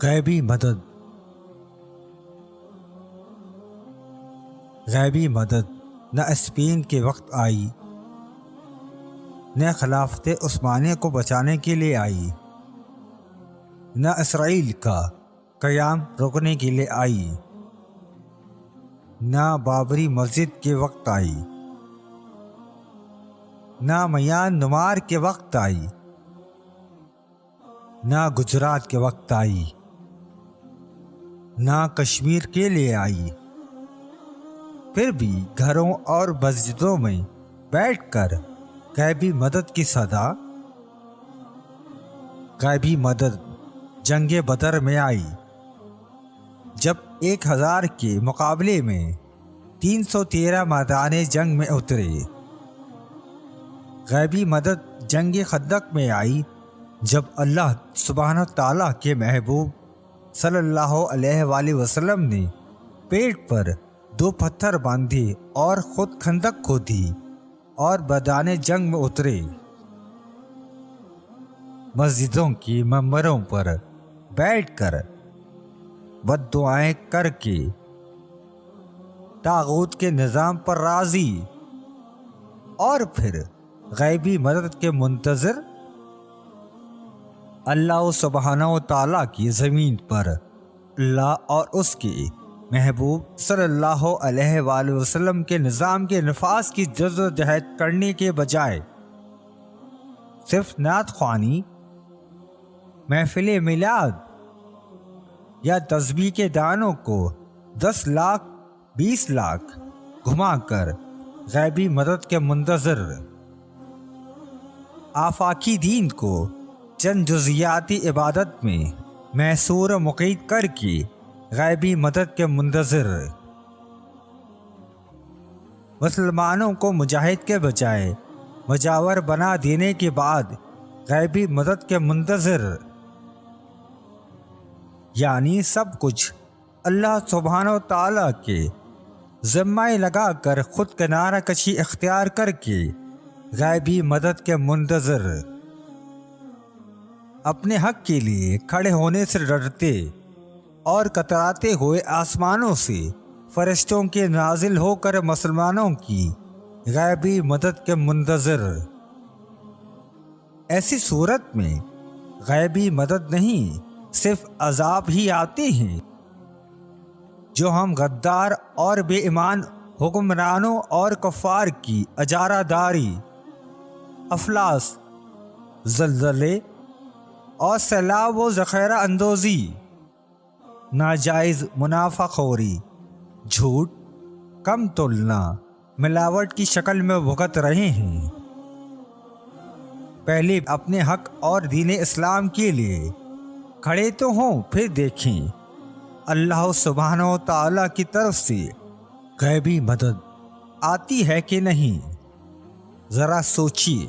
غیبی مدد. غیبی مدد نہ اسپین کے وقت آئی، نہ خلافت عثمانیہ کو بچانے کے لیے آئی، نہ اسرائیل کا قیام روکنے کے لیے آئی، نہ بابری مسجد کے وقت آئی، نہ میانمار کے وقت آئی، نہ گجرات کے وقت آئی، نہ کشمیر کے لیے آئی. پھر بھی گھروں اور مسجدوں میں بیٹھ کر غیبی مدد کی صدا. غیبی مدد جنگ بدر میں آئی، جب 1000 کے مقابلے میں 313 میدان جنگ میں اترے. غیبی مدد جنگ خندق میں آئی، جب اللہ سبحانہ تعالیٰ کے محبوب صلی اللہ علیہ وآلہ وسلم نے پیٹ پر 2 پتھر باندھے اور خود خندق کھودی اور میدان جنگ میں اترے. مسجدوں کی ممبروں پر بیٹھ کر بد دعائیں کر کے طاغوت کے نظام پر راضی، اور پھر غیبی مدد کے منتظر. اللہ سبحانہ و تعالیٰ کی زمین پر اللہ اور اس کے محبوب صلی اللہ علیہ وآلہ وسلم کے نظام کے نفاذ کی جدوجہد کرنے کے بجائے صرف نعت خوانی، محفل میلاد یا تسبیح کے دانوں کو 10 لاکھ 20 لاکھ گھما کر غیبی مدد کے منتظر. آفاقی دین کو چند جزیاتی عبادت میں محصور و مقید کر کے غیبی مدد کے منتظر. مسلمانوں کو مجاہد کے بجائے مجاور بنا دینے کے بعد غیبی مدد کے منتظر. یعنی سب کچھ اللہ سبحانہ و تعالیٰ کے ذمہ لگا کر خود کنارہ کشی اختیار کر کے غیبی مدد کے منتظر. اپنے حق کے لیے کھڑے ہونے سے ڈرتے اور کتراتے ہوئے آسمانوں سے فرشتوں کے نازل ہو کر مسلمانوں کی غیبی مدد کے منتظر. ایسی صورت میں غیبی مدد نہیں، صرف عذاب ہی آتے ہیں جو ہم غدار اور بے ایمان حکمرانوں اور کفار کی اجارہ داری، افلاس، زلزلے اور سیلاب و ذخیرہ اندوزی، ناجائز منافع خوری، جھوٹ، کم تلنا، ملاوٹ کی شکل میں بھگت رہے ہیں. پہلے اپنے حق اور دین اسلام کے لیے کھڑے تو ہوں، پھر دیکھیں اللہ سبحانہ و تعالیٰ کی طرف سے غیبی مدد آتی ہے کہ نہیں. ذرا سوچیے.